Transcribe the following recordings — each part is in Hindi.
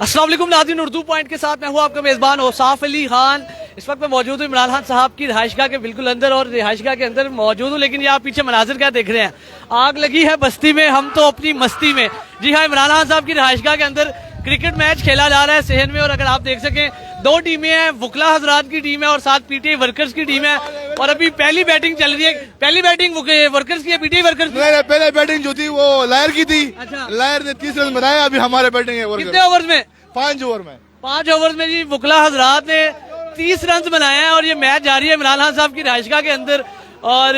अस्सलाम वालेकुम नाज़रीन, उर्दू पॉइंट के साथ मैं हूँ आपका मेज़बान औसाफ अली खान। इस वक्त मैं मौजूद हूँ इमरान खान साहब की रिहाइशगाह के बिल्कुल अंदर, और रिहाइशगाह के अंदर मौजूद हूँ। लेकिन ये आप पीछे मनाजिर क्या देख रहे हैं? आग लगी है बस्ती में, हम तो अपनी मस्ती में। जी हाँ, इमरान खान साहब की रिहाइशगाह के अंदर क्रिकेट मैच खेला जा रहा है सेहन में। और अगर आप देख सकें, दो टीमें हैं, वुकला हजरात की टीम है और साथ पीटीआई वर्कर्स की टीम है। और अभी पहली बैटिंग चल रही है। पहली बैटिंग वर्कर्स की है, पीटीआई वर्कर्स की? नहीं, पहले बैटिंग जो थी वो लायर की थी। अच्छा। लायर ने 30 रन बनाया। अभी हमारे बैटिंग है। कितने ओवर में? 5 ओवर में। 5 ओवर में जी वुकला हजरात ने 30 रन बनाए हैं। और ये मैच जारी है इमरान खान साहब की रिहाइशगाह के अंदर। और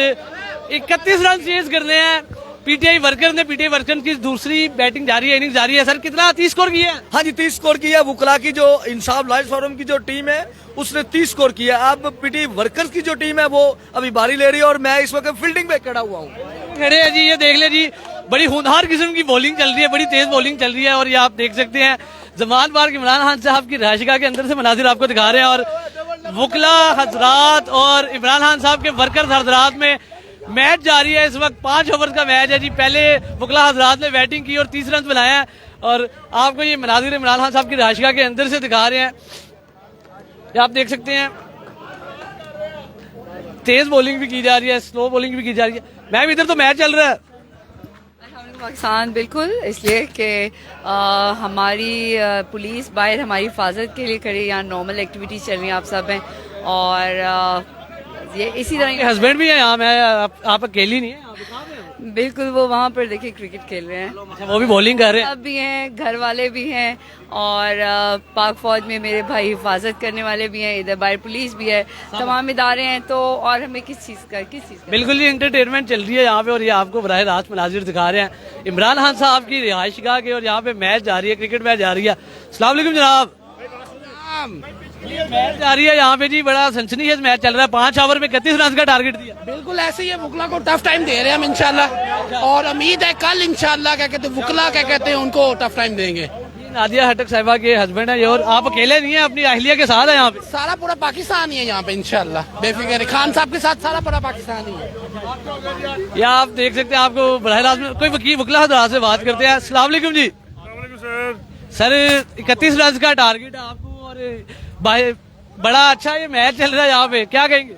31 रन चेज करने हैं पीटीआई वर्कर ने। पीटीआई वर्कर की दूसरी बैटिंग जारी है, इनिंग्स जारी है। सर कितना 30 स्कोर किया है? हाँ जी, 30 स्कोर किया। वुकला की जो इंसाफ लाइफ फोरम की जो टीम है उसने 30 स्कोर किया। अब पीटीआई वर्कर्स की जो टीम है वो अभी बारी ले रही है और मैं इस वक्त फील्डिंग पे खड़ा हुआ हूँ। खड़े हैं जी, ये देख ले जी, बड़ी होनहार किस्म की बॉलिंग चल रही है, बड़ी तेज बॉलिंग चल रही है। और ये आप देख सकते हैं जमान पार्क इमरान खान साहब की रिहाइशगाह के अंदर से मनाजिर आपको दिखा रहे हैं। और वुकला हजरात और इमरान खान साहब के वर्कर्स हजरात में मैच जारी है। इस वक्त 5 ओवर का मैच है जी। पहले वुकला हजरात ने बैटिंग की और 30 रन बनाए हैं। और आपको ये मनाजिर इमरान खान साहब की रिहाइशगाह के अंदर से दिखा रहे हैं। ये आप देख सकते हैं, तेज बॉलिंग भी की जा रही है, स्लो बॉलिंग भी की जा रही है। मैम इधर तो मैच चल रहा है पाकिस्तान, बिल्कुल, इसलिए कि हमारी पुलिस बाहर हमारी हिफाजत के लिए खड़ी, यहाँ नॉर्मल एक्टिविटी चल रही है, आप सब हैं। और ये इसी तरह हस्बैंड भी है यहाँ, मैं आप अकेली नहीं है? बिल्कुल, वो वहाँ पर देखिए क्रिकेट खेल रहे हैं। अच्छा, वो भी बॉलिंग कर रहे हैं? सब भी हैं, घर वाले भी हैं, और पाक फौज में मेरे भाई हिफाजत करने वाले भी हैं, इधर बाहर पुलिस भी है, तमाम इदारे हैं। तो और हमें किस चीज़ का बिल्कुल, ये एंटरटेनमेंट चल रही है यहाँ पे। और ये आपको बराह रास्त मनाजिर दिखा रहे हैं इमरान खान साहब की रिहाइशगाह के। और यहाँ पे मैच जारी है, क्रिकेट मैच जारी है। अस्सलाम वालेकुम जनाब, मैच जारी है यहाँ पे जी, बड़ा सनसनीखेज मैच चल रहा है। 5 ओवर में 31 रन का टारगेट दिया। बिल्कुल ऐसे ही है, वुकला को टफ टाइम दे रहे हैं हम इंशाल्लाह। और उम्मीद है कल इंशाल्लाह क्या कहते हैं वुकला क्या कहते हैं उनको टफ टाइम देंगे। नादिया हटक साहिबा के हस्बैंड है ये, और आप अकेले नहीं है, अपनी अहलिया के साथ है यहाँ पे? सारा पूरा पाकिस्तान ही है यहाँ पे इंशाल्लाह, बेफिक्र। खान साहब के साथ सारा पूरा पाकिस्तान ही है। या आप देख सकते हैं, आपको बराह रास्त में कोई वकील वुकला हजरात से बात करते हैं। अस्सलाम वालेकुम जी। सर 31 रन का टारगेट है आपको, और बड़ा अच्छा ये मैच चल रहा है यहाँ पे, क्या कहेंगे?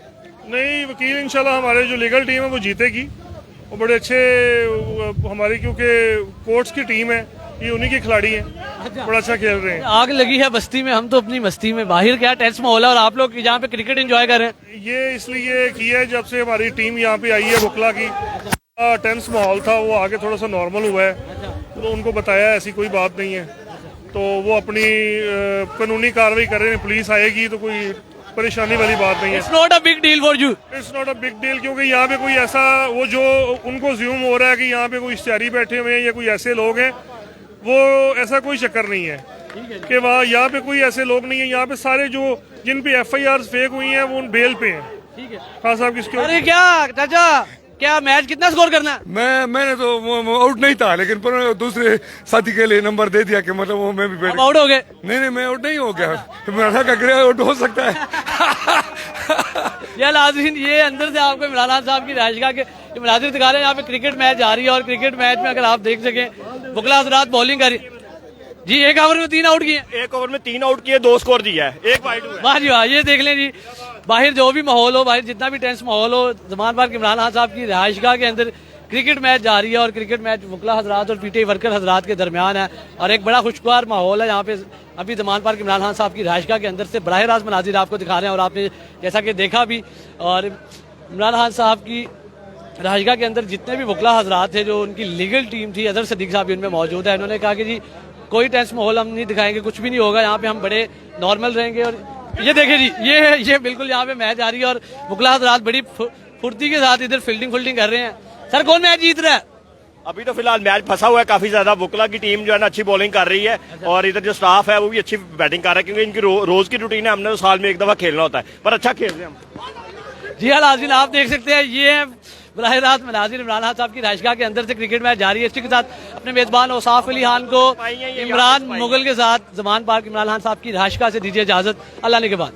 नहीं, वकील इंशाल्लाह हमारे जो लीगल टीम है वो जीतेगी। वो बड़े अच्छे हमारी, क्योंकि कोर्ट्स की टीम है, ये उन्हीं के खिलाड़ी हैं। अच्छा। बड़ा अच्छा खेल रहे हैं। आग लगी है बस्ती में, हम तो अपनी मस्ती में। बाहर क्या टेंस माहौल है और आप लोग यहाँ पे क्रिकेट एंजॉय कर रहे हैं? ये इसलिए किया है जब से हमारी टीम यहाँ पे आई है वुकला की, टेंस माहौल था, वो आगे थोड़ा सा नॉर्मल हुआ है। तो उनको बताया ऐसी कोई बात नहीं है, तो वो अपनी कानूनी कार्रवाई कर रहे हैं। पुलिस आएगी तो कोई परेशानी वाली बात नहीं है। It's not a big deal for you. It's not a big deal, क्योंकि यहाँ पे कोई ऐसा वो जो उनको ज्यूम हो रहा है कि यहाँ पे कोई इश्तिहारी बैठे हुए हैं या कोई ऐसे लोग हैं, वो ऐसा कोई चक्कर नहीं है कि वहाँ यहाँ पे कोई ऐसे लोग नहीं है। यहाँ पे सारे जो जिन पे FIRs फेक हुई हैं वो उन बेल पे हैं। ठीक है खान साहब किसके? अरे क्या चाचा, क्या मैच कितना स्कोर करना है? मैंने तो आउट नहीं था, लेकिन पर दूसरे साथी के लिए नंबर दे दिया कि मतलब वो मैं भी बैठ। आउट हो गए? नहीं, मैं आउट नहीं हो गया। मेरा का आउट हो सकता है। यार नाज़रीन, ये अंदर से आपको इमरान खान साहब की रिहाइशगाह के मनाजिर दिखा रहे हैं। यहाँ पे क्रिकेट मैच जारी है, और क्रिकेट मैच में अगर आप देख सकें, वुकला हजरात बॉलिंग कर जी। 1 ओवर में 3 आउट किए। 1 ओवर में 3 आउट किए, 2 स्कोर दिया है, 1 वाइड हुआ है। वाह जी वाह, ये देख लें जी, बाहर जो भी माहौल हो, बाहर जितना भी टेंस माहौल हो, जमान पार्क इमरान खान साहब की रिहाइशगाह के अंदर क्रिकेट मैच जारी है। और क्रिकेट मैच वुकला हजरात और पीटीआई वर्कर हजरात के दरमियान है, और एक बड़ा खुशगवार माहौल है यहाँ पे। अभी जमान पार्क इमरान खान साहब की रिहाइशगाह के अंदर से बराह रास्त मनाजिर आपको दिखा रहे हैं। और आपने जैसा कि देखा भी, और इमरान खान साहब की रिहाइशगाह के अंदर जितने भी वुकला हजरात थे, जो उनकी लीगल टीम थी, अजहर सदीक साहब भी उनमें मौजूद है। उन्होंने कहा कि जी कोई टेंस माहौल हम नहीं दिखाएंगे, कुछ भी नहीं होगा, यहाँ पे हम बड़े नॉर्मल रहेंगे। और ये देखिए जी, ये बिल्कुल यहाँ पे मैच आ रही है, और वुकला हजरात बड़ी फुर्ती के साथ इधर फील्डिंग कर रहे हैं। सर कौन मैच जीत रहा है? अभी तो फिलहाल मैच फंसा हुआ है काफी ज्यादा। वुकला की टीम जो है ना अच्छी बॉलिंग कर रही है, और इधर जो स्टाफ है वो भी अच्छी बैटिंग कर रहा है, क्योंकि इनकी रोज की रूटीन है, हमने तो साल में 1 दफा खेलना होता है, पर अच्छा खेल रहे हैं हम। जी हाँ नाज़रीन, आप देख सकते हैं, ये बराह रास्त मनाजिर इमरान खान साहब की रिहाइशगाह के अंदर से क्रिकेट मैच जारी है। इसी के साथ अपने मेजबान औसाफ अली खान को इमरान मुगल के साथ जमान पार्क इमरान खान साहब की रिहाइशगाह से दीजिए इजाजत। अल्लाह ने के बाद।